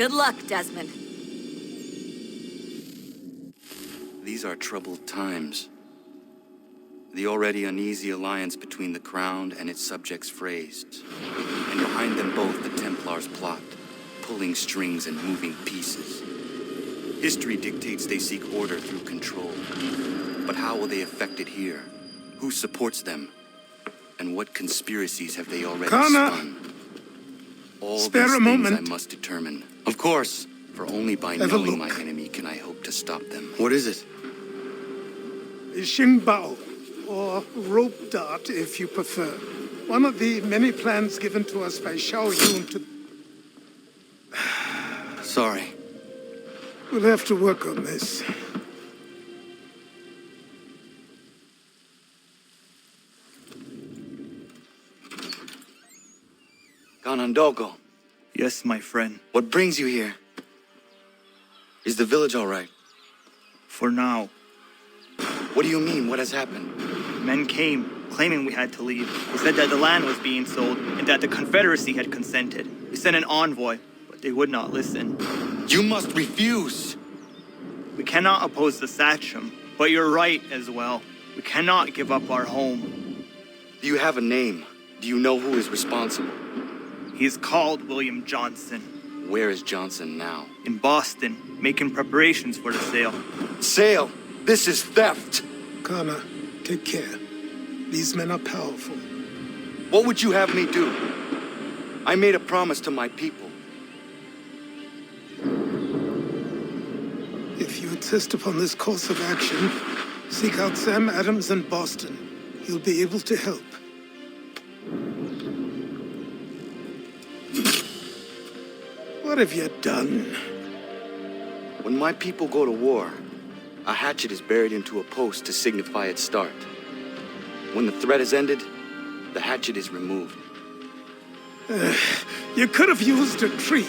Good luck, Desmond. These are troubled times. The already uneasy alliance between the Crown and its subjects phrased. And behind them both the Templars plot, pulling strings and moving pieces. History dictates they seek order through control. But how will they affect it here? Who supports them? And what conspiracies have they already spun? All Spare these a things moment. I must determine. Of course, for only by Have a knowing my look. enemy can I hope to stop them. What is it? Xingbao, or rope dart if you prefer. One of the many plans given to us by Xiao Yun to... Sorry. We'll have to work on this. Ganondogo, Yes, my friend. what brings you here? Is the village all right? For now. What do you mean? What has happened? Men came, claiming we had to leave. They said that the land was being sold, and that the Confederacy had consented. We sent an envoy, but they would not listen. You must refuse! We cannot oppose the Sachem, but you're right as well. We cannot give up our home. Do you have a name? Do you know who is responsible? He's called William Johnson, Where is Johnson now? in Boston, making preparations for the sale. Sale! This is theft! Kana, take care. These men are powerful. What would you have me do? I made a promise to my people. If you insist upon this course of action, seek out Sam Adams in Boston. He'll be able to help. What have you done? When my people go to war, a hatchet is buried into a post to signify its start. When the threat is ended, the hatchet is removed. You could have used a tree.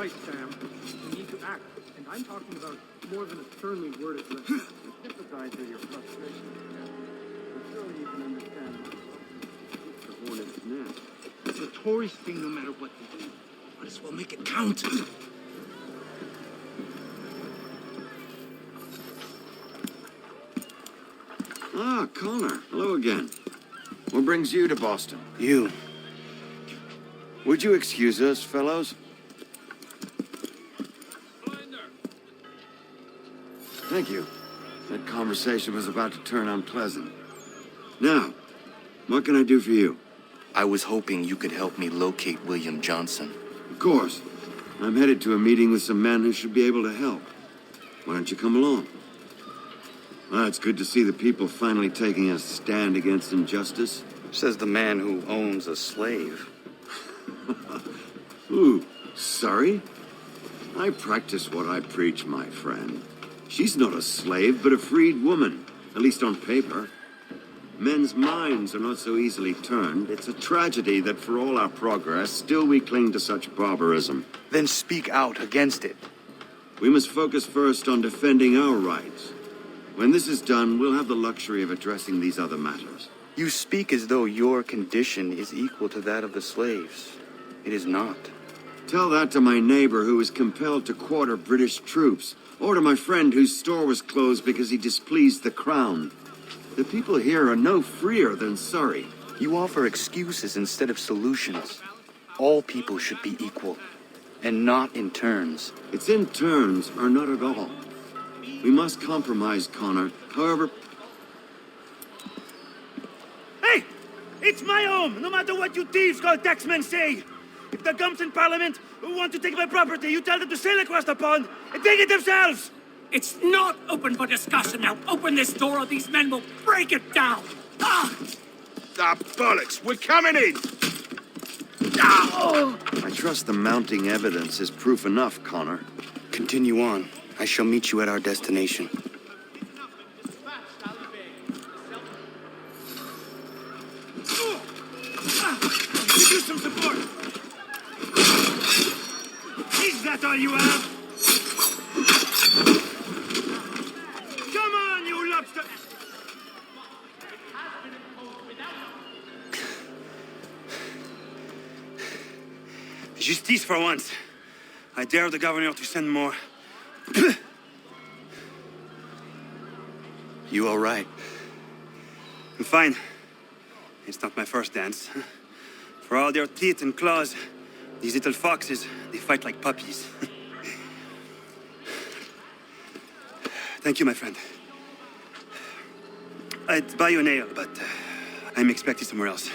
right, Sam. You need to act, and I'm talking about more than a sternly worded letter. I sympathize with your frustration, Sam. But surely you can understand the hornet's nest. It's a tourist thing no matter what they do. Might as well make it count. Ah, Connor. Hello again. What brings you to Boston? You. Would you excuse us, fellows? Thank you. That conversation was about to turn unpleasant. Now, what can I do for you? I was hoping you could help me locate William Johnson. Of course. I'm headed to a meeting with some men who should be able to help. Why don't you come along? Well, it's good to see the people finally taking a stand against injustice. Says the man who owns a slave. Ooh, sorry? I practice what I preach, my friend. She's not a slave, but a freed woman, at least on paper. Men's minds are not so easily turned. It's a tragedy that for all our progress, still we cling to such barbarism. Then speak out against it. We must focus first on defending our rights. When this is done, we'll have the luxury of addressing these other matters. You speak as though your condition is equal to that of the slaves. It is not. Tell that to my neighbor who was compelled to quarter British troops, or to my friend whose store was closed because he displeased the crown. The people here are no freer than Surrey. You offer excuses instead of solutions. All people should be equal, and not in turns. It's in turns, or not at all. We must compromise, Connor. However... Hey! It's my home, no matter what you thieves called taxmen say! If the gums in Parliament want to take my property, you tell them to sail across the pond and take it themselves! It's not open for discussion now. Open this door or these men will break it down. Ah! Ah, bollocks! We're coming in! I trust the mounting evidence is proof enough, Connor. Continue on. I shall meet you at our destination. Give you some support! Is that all you have? Come on, you lobster! Justice for once. I dare the governor to send more. You all right? I'm fine. It's not my first dance. For all their teeth and claws, these little foxes, they fight like puppies. Thank you, my friend. I'd buy you an ale, but I'm expected somewhere else.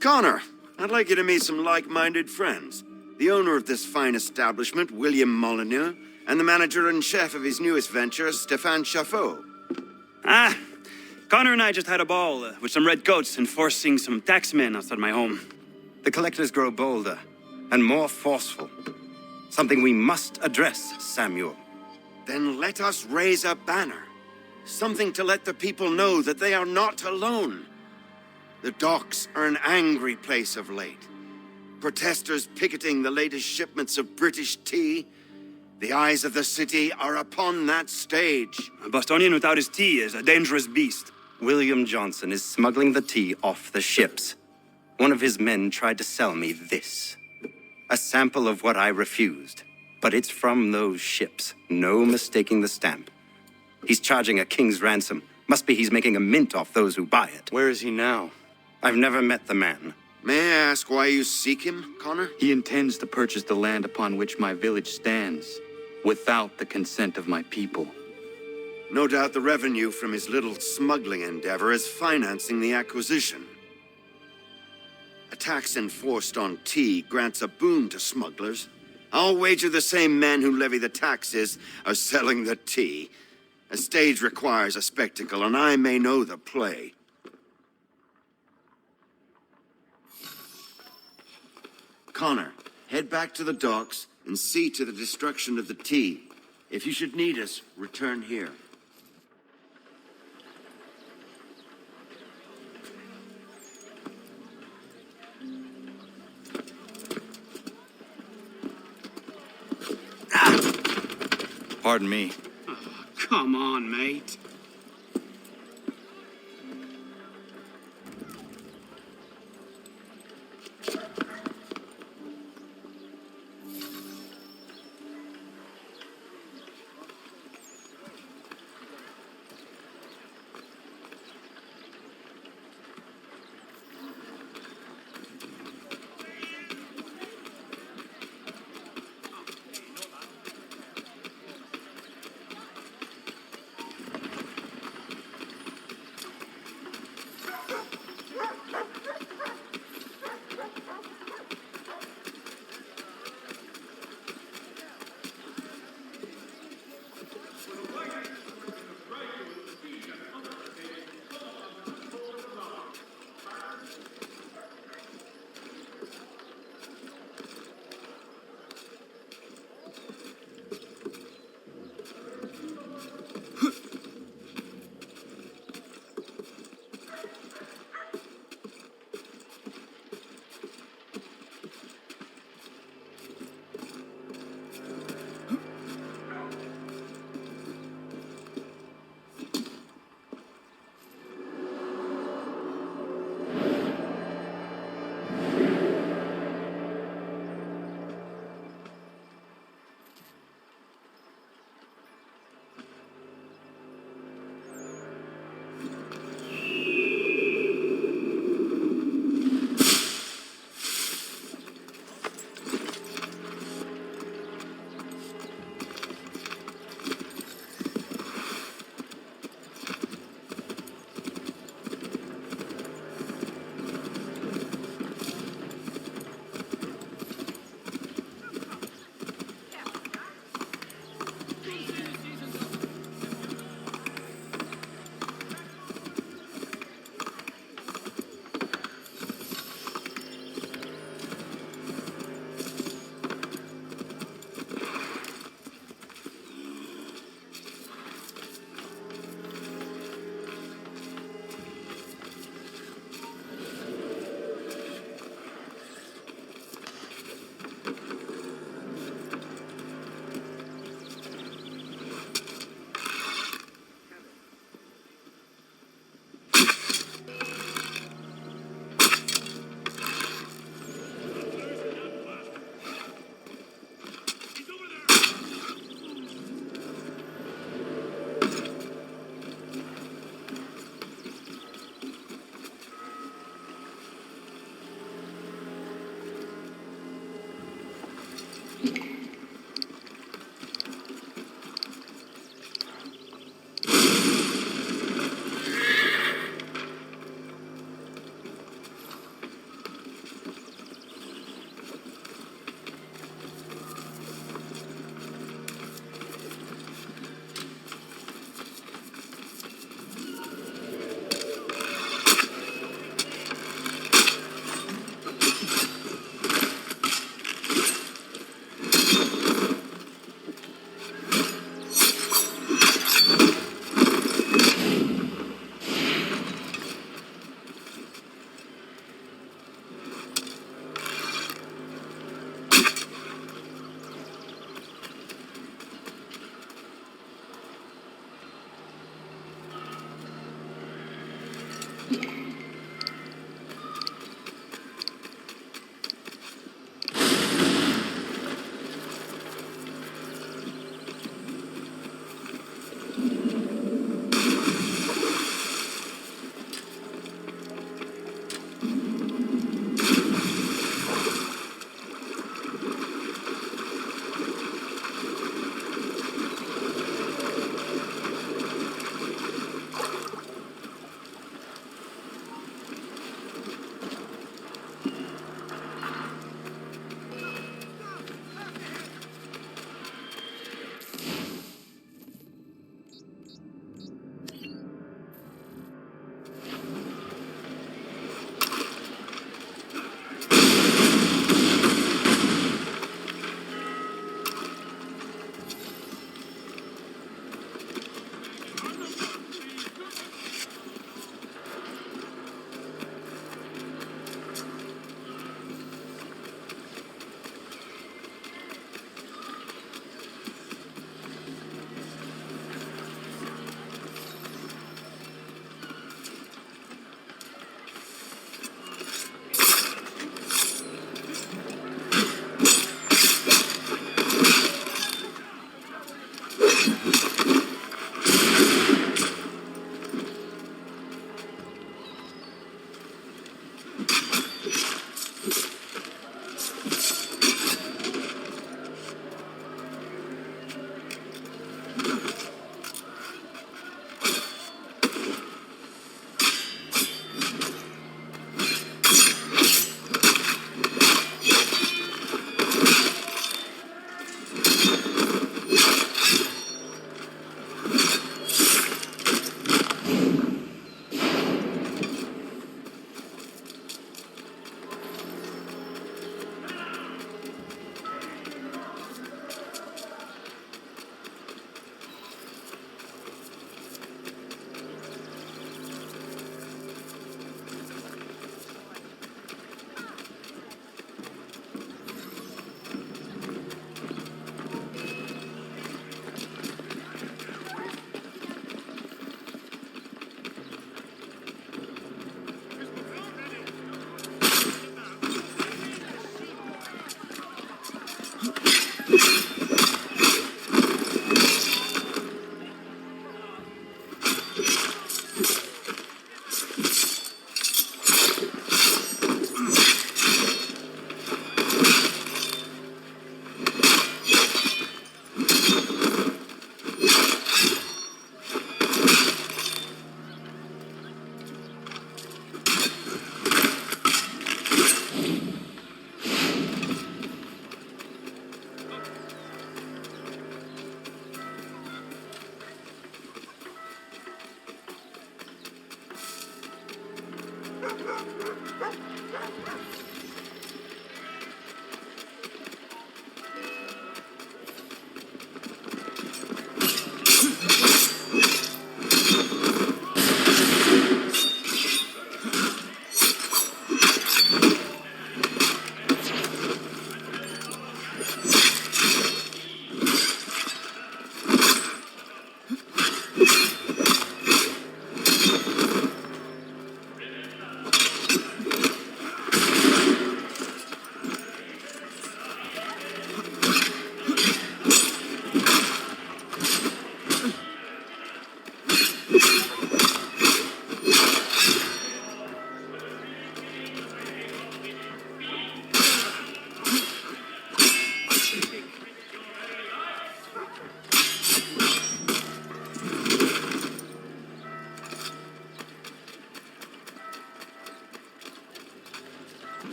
Connor, I'd like you to meet some like-minded friends. The owner of this fine establishment, William Molyneux, and the manager and chef of his newest venture, Stéphane Chaffeau. Ah, Connor and I just had a ball with some red coats enforcing some taxmen outside my home. The collectors grow bolder and more forceful. Something we must address, Samuel. Then let us raise a banner. Something to let the people know that they are not alone. The docks are an angry place of late. Protesters picketing the latest shipments of British tea. The eyes of the city are upon that stage. A Bostonian without his tea is a dangerous beast. William Johnson is smuggling the tea off the ships. One of his men tried to sell me this. A sample of what I refused. But it's from those ships. No mistaking the stamp. He's charging a king's ransom. Must be he's making a mint off those who buy it. Where is he now? I've never met the man. May I ask why you seek him, Connor? He intends to purchase the land upon which my village stands, without the consent of my people. No doubt the revenue from his little smuggling endeavor is financing the acquisition. A tax enforced on tea grants a boon to smugglers. I'll wager the same men who levy the taxes are selling the tea. A stage requires a spectacle, and I may know the play. Connor, head back to the docks and see to the destruction of the tea. If you should need us, return here. Pardon me. Come on, mate.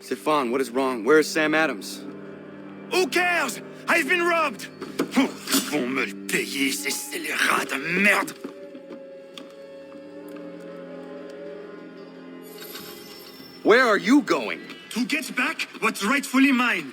Stefan, what is wrong? Where is Sam Adams? Who cares? I've been robbed! Oh, ils vont me le payer, ces scélérats de merde! Where are you going? To get back what's rightfully mine.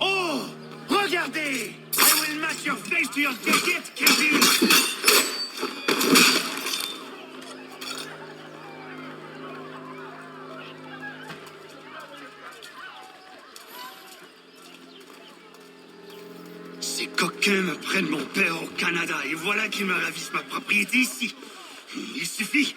Oh! Regardez! I will match your face to your ticket, Kevin! Ces coquins me prennent mon père au Canada et voilà qu'ils me ravissent ma propriété ici. Il suffit.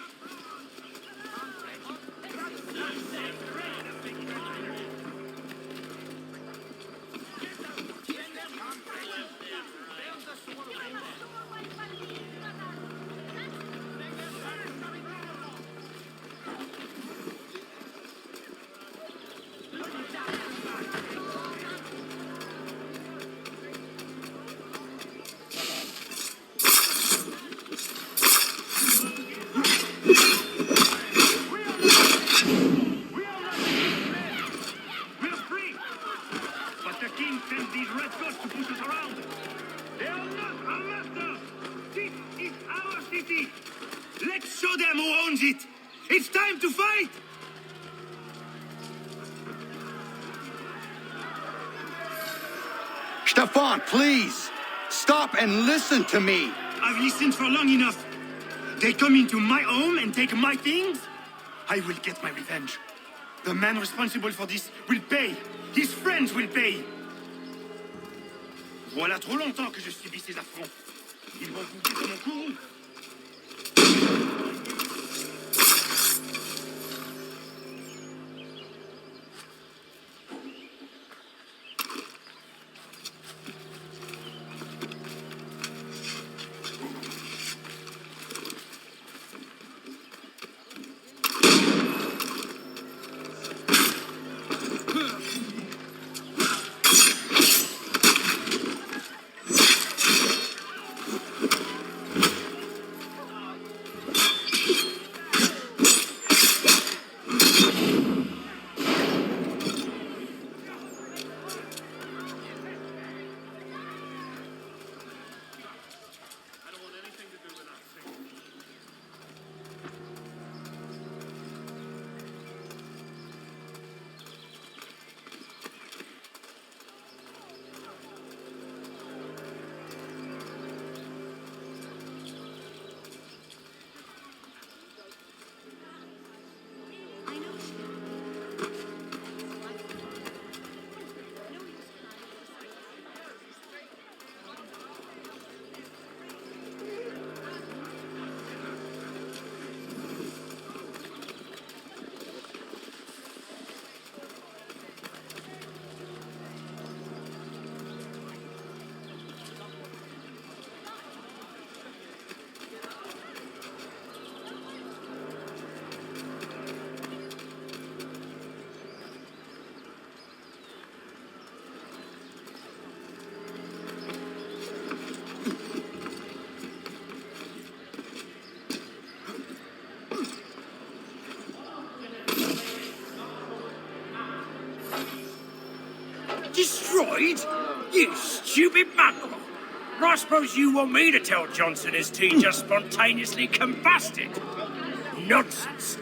Let's show them who owns it! It's time to fight! Stefan, please! Stop and listen to me! I've listened for long enough. They come into my home and take my things? I will get my revenge. The man responsible for this will pay. His friends will pay. Voilà trop longtemps que je subis ces affronts. Ils vont couper dans mon courroux. Destroyed? You stupid mongrel! I suppose you want me to tell Johnson his tea just spontaneously combusted? Nonsense.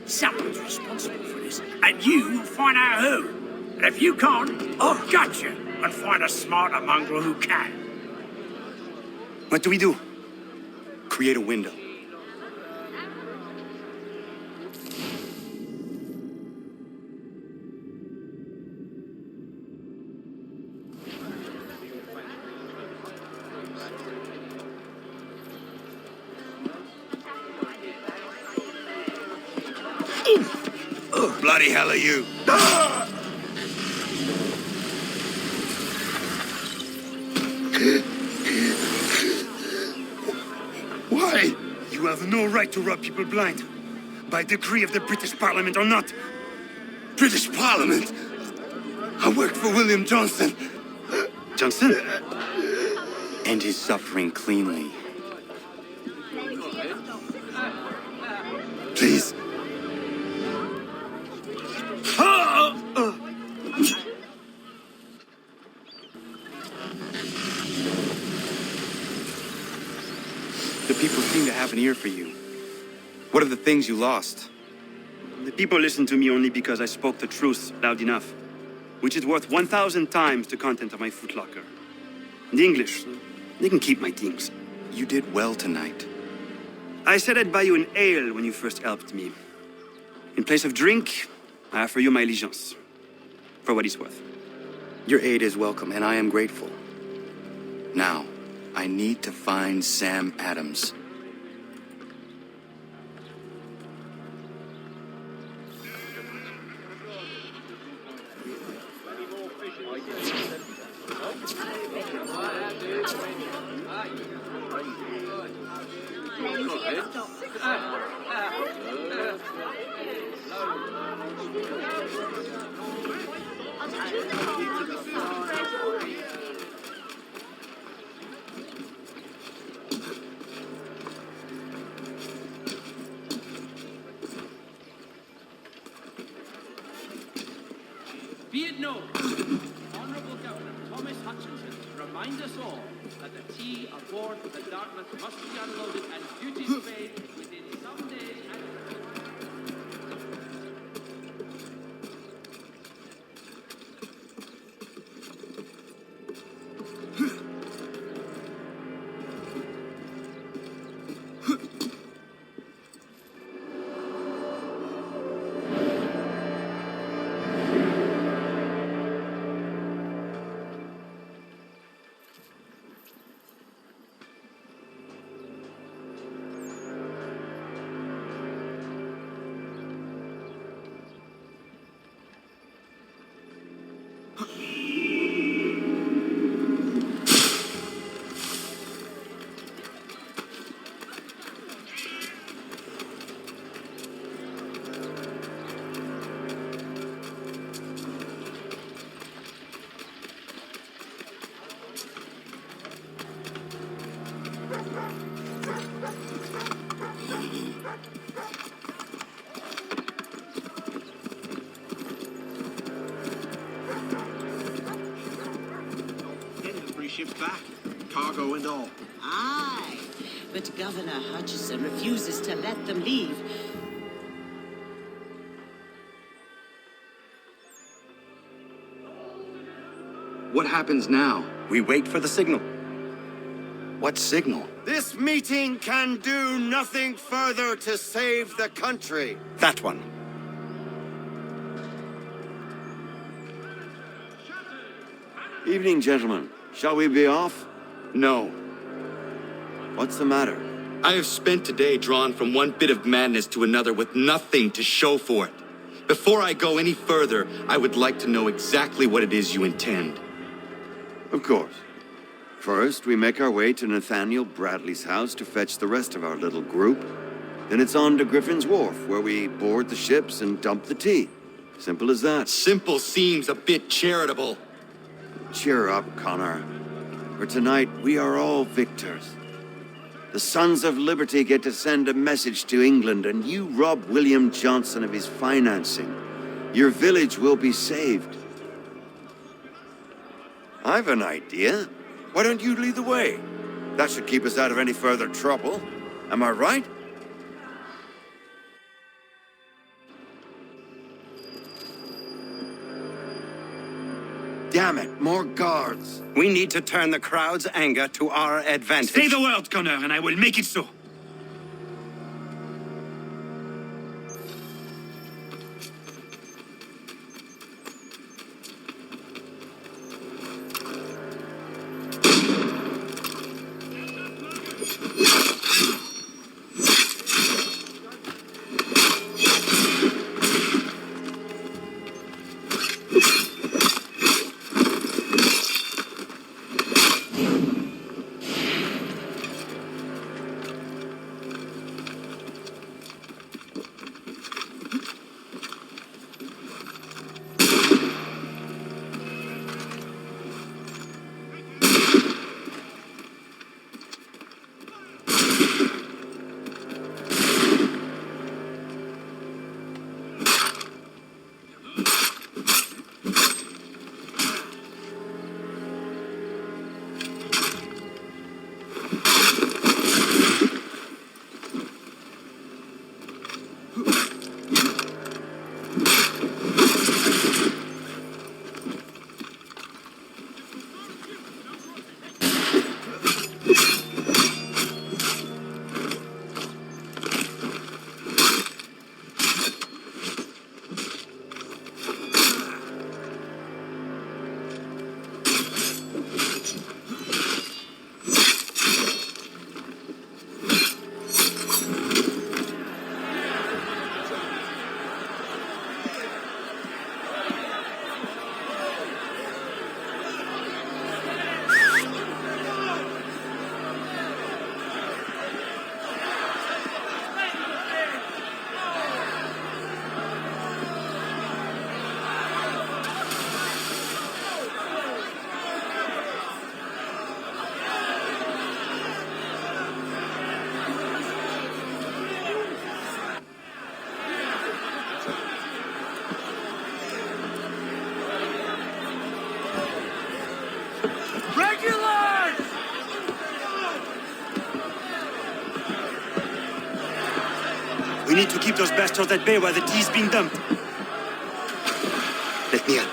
Someone's responsible for this, and you will find out who. And if you can't, I'll gut you and find a smarter mongrel who can. What do we do? Create a window. Bloody hell are you? Why? You have no right to rob people blind. By decree of the British Parliament or not. British Parliament? I worked for William Johnson. Johnson? End his suffering cleanly. Please. The people seem to have an ear for you. What are the things you lost? The people listen to me only because I spoke the truth loud enough, which is worth 1,000 times the content of my footlocker. The English, they can keep my things. You did well tonight. I said I'd buy you an ale when you first helped me. In place of drink, I offer you my allegiance. For what it's worth. Your aid is welcome, and I am grateful. Now, I need to find Sam Adams. Be it known, Honourable Governor Thomas Hutchinson reminds us all that the tea aboard the Dartmouth must be unloaded and duties paid within some days and... Ships back, cargo and all. Aye, but Governor Hutchison refuses to let them leave. What happens now? We wait for the signal. What signal? This meeting can do nothing further to save the country. That one. Evening, gentlemen. Shall we be off? No. What's the matter? I have spent today drawn from one bit of madness to another with nothing to show for it. Before I go any further, I would like to know exactly what it is you intend. Of course. First, we make our way to Nathaniel Bradley's house to fetch the rest of our little group. Then it's on to Griffin's Wharf, where we board the ships and dump the tea. Simple as that. Simple seems a bit charitable. Cheer up, Connor. For tonight, we are all victors. The Sons of Liberty get to send a message to England, and you rob William Johnson of his financing. Your village will be saved. I've an idea. Why don't you lead the way? That should keep us out of any further trouble. Am I right? Damn it, more guards. We need to turn the crowd's anger to our advantage. Say the word, Connor, and I will make it so. We need to keep those bastards at bay while the tea's being dumped. Let me help.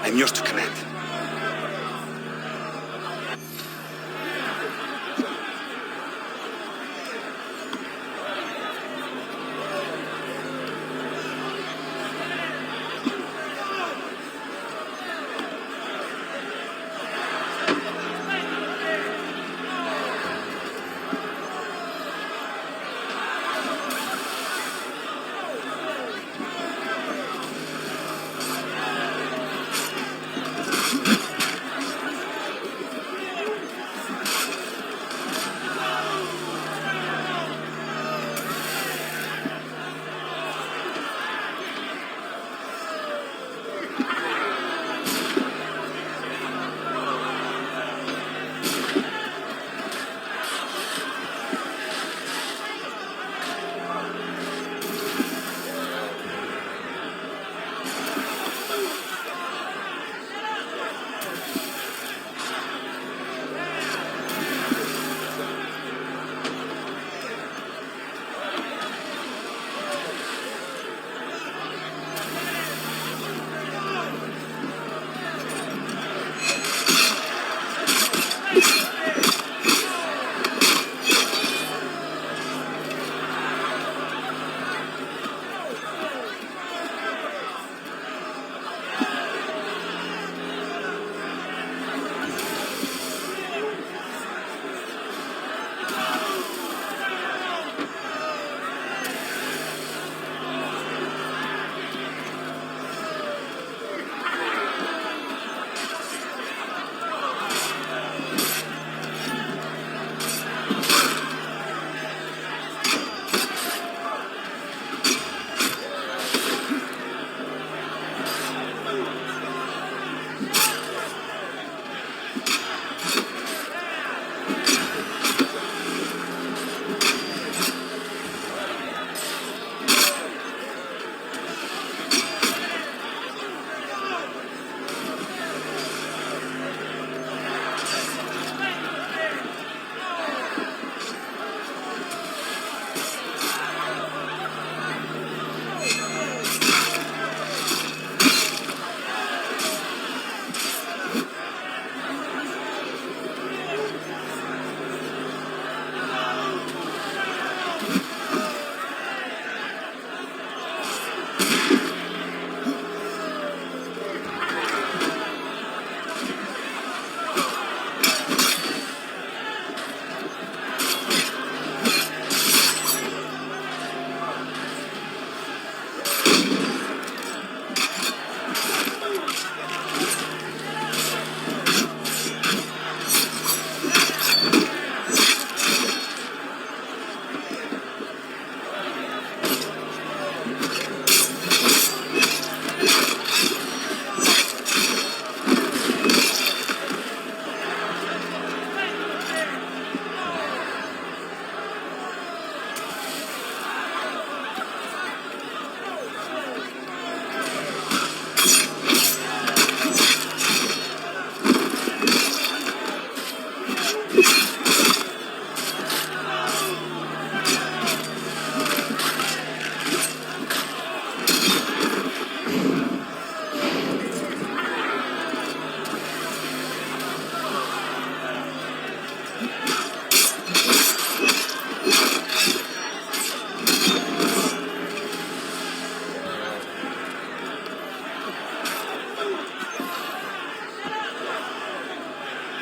I'm yours to command.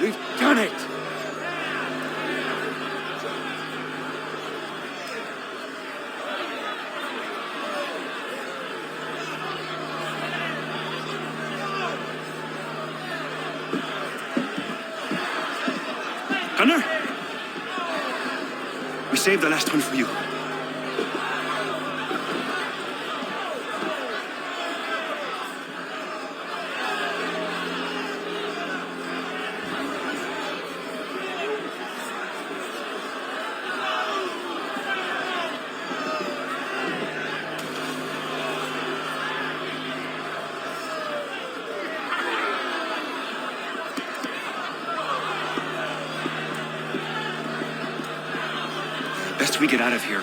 We've done it! Gunner? We saved the last one for you. Best we get out of here.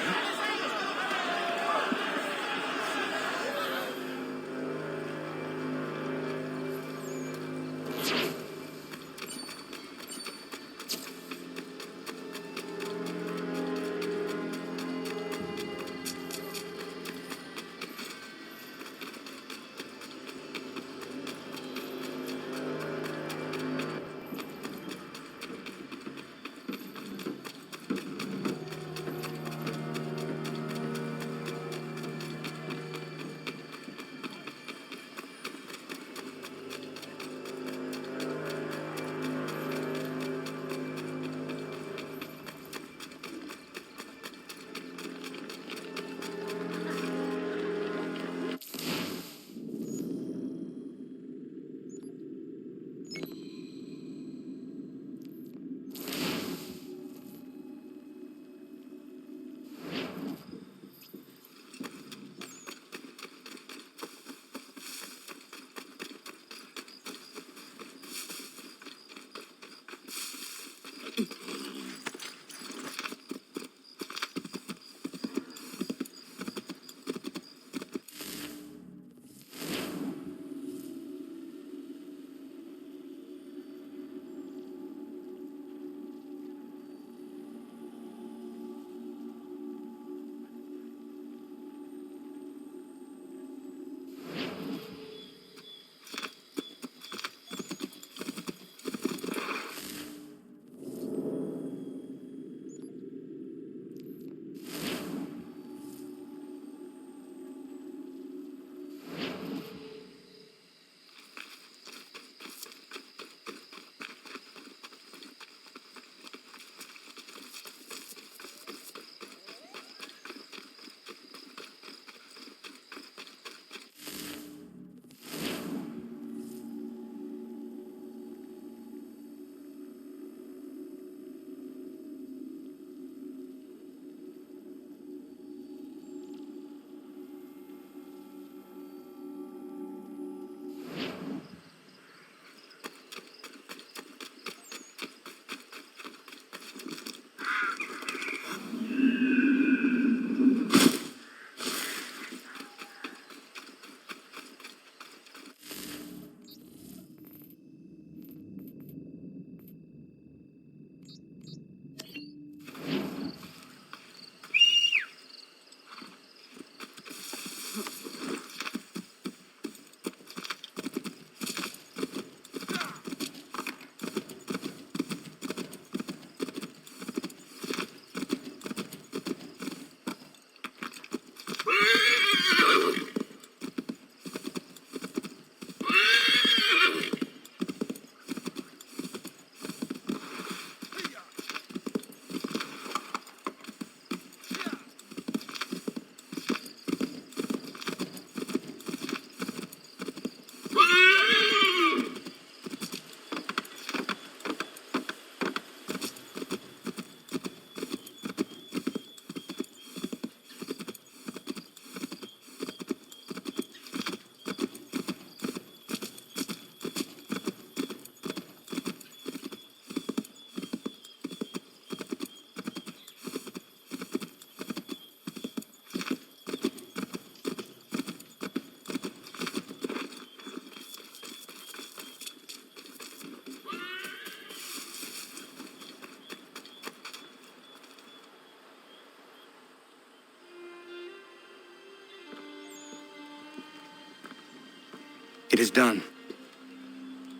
It is done.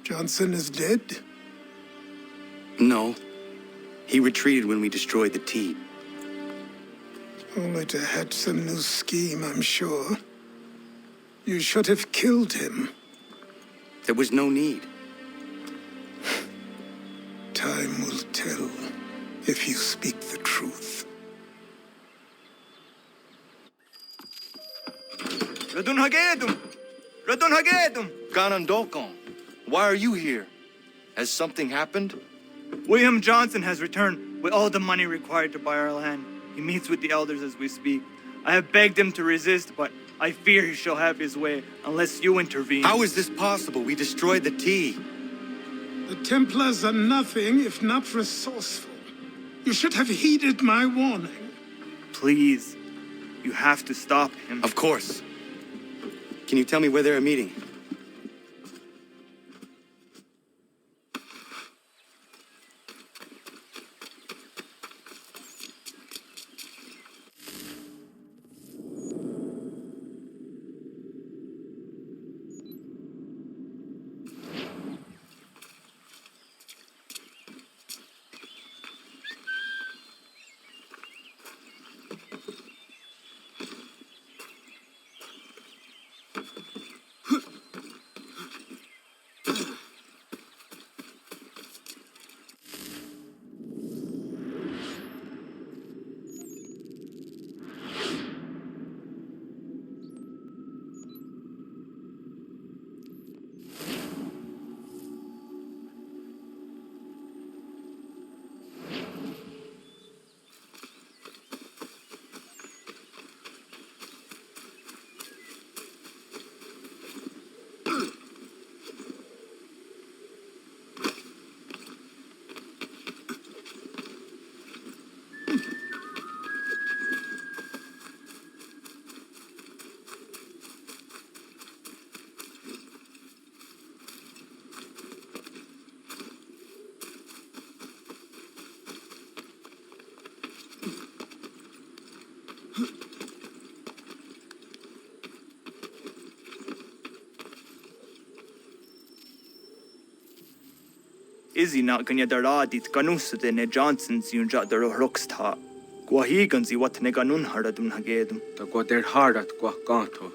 Johnson is dead? No. He retreated when we destroyed the T. Only to hatch some new scheme, I'm sure. You should have killed him. There was no need. Time will tell if you speak the truth. Radun Hagedum! Radun Hagedum! Ganondokon, why are you here? Has something happened? William Johnson has returned with all the money required to buy our land. He meets with the elders as we speak. I have begged him to resist, but I fear he shall have his way unless you intervene. How is this possible? We destroyed the T. The Templars are nothing if not resourceful. You should have heeded my warning. Please, you have to stop him. Of course. Can you tell me where they're meeting? Izzy not ganya daradit ganusute ne Johnson's yunja daro rocksta. Guahiganzi what ne ganun haradun hagedum. The Guader Hardat Guaganto.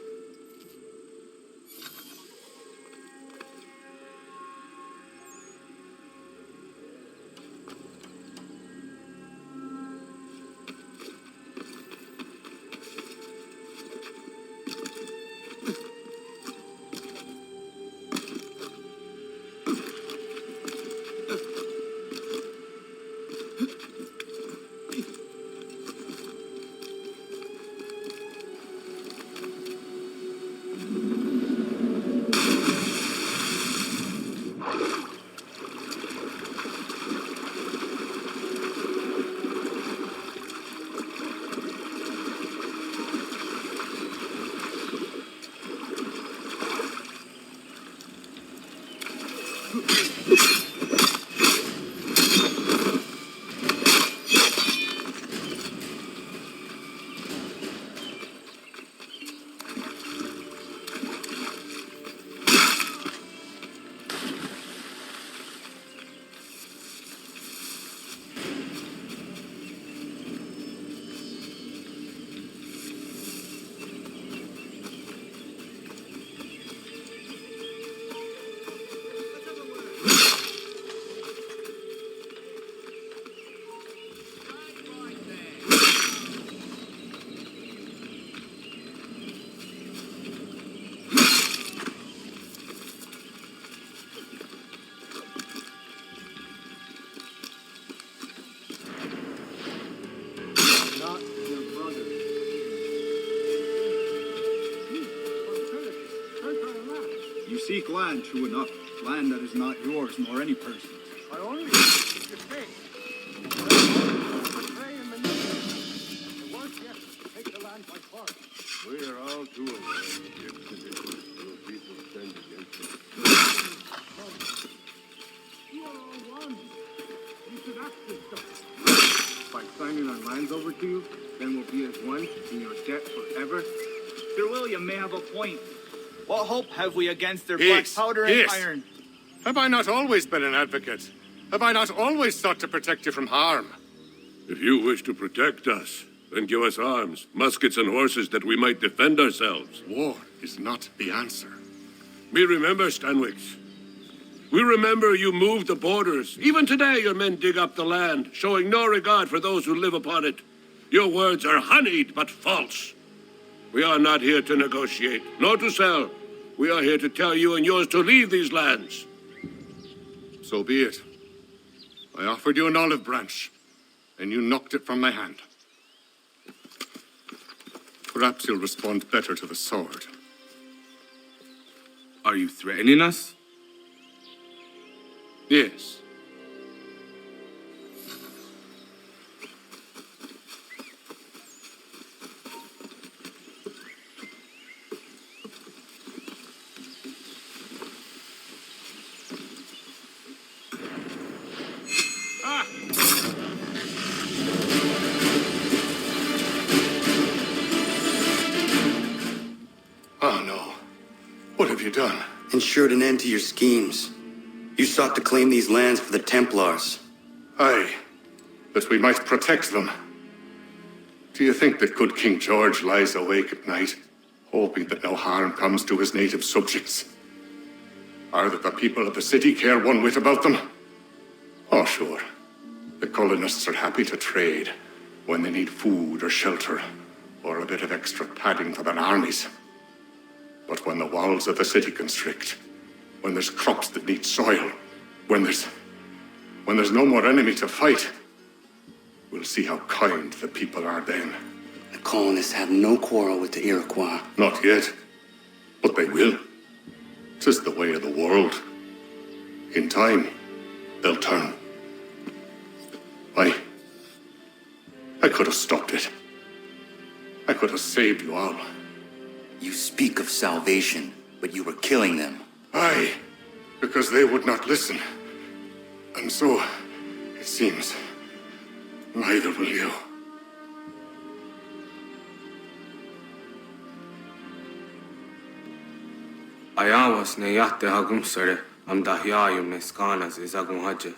Seek land, true enough. Land that is not yours, nor any person's. I only seek your faith. Betray and manipulate. The worst yet is to take the land by force. We are all too aware of the expedition those people send against us. You are all one. You should act this stuff. By signing our lands over to you, then we'll be as one in your debt forever. Sir William may have a point. What hope have we against their Yes, black powder yes. and iron? Have I not always been an advocate? Have I not always sought to protect you from harm? If you wish to protect us, then give us arms, muskets and horses that we might defend ourselves. War is not the answer. We remember, Stanwix. We remember you moved the borders. Even today your men dig up the land, showing no regard for those who live upon it. Your words are honeyed, but false. We are not here to negotiate, nor to sell. We are here to tell you and yours to leave these lands. So be it. I offered you an olive branch, and you knocked it from my hand. Perhaps you'll respond better to the sword. Are you threatening us? Yes. Oh no. What have you done? Ensured an end to your schemes. You sought to claim these lands for the Templars. Aye, that we might protect them. Do you think that good King George lies awake at night, hoping that no harm comes to his native subjects? Or that the people of the city care one whit about them? Oh, sure. The colonists are happy to trade when they need food or shelter, or a bit of extra padding for their armies. But when the walls of the city constrict, when there's crops that need soil, when there's no more enemy to fight, we'll see how kind the people are then. The colonists have no quarrel with the Iroquois. Not yet, but they will. 'Tis the way of the world. In time, they'll turn. I could have stopped it. I could have saved you all. You speak of salvation, but you were killing them. Aye, because they would not listen. And so, it seems, neither will you. Ayawas ne yatte hagum sare am dahyayum ne skanas is agum haje.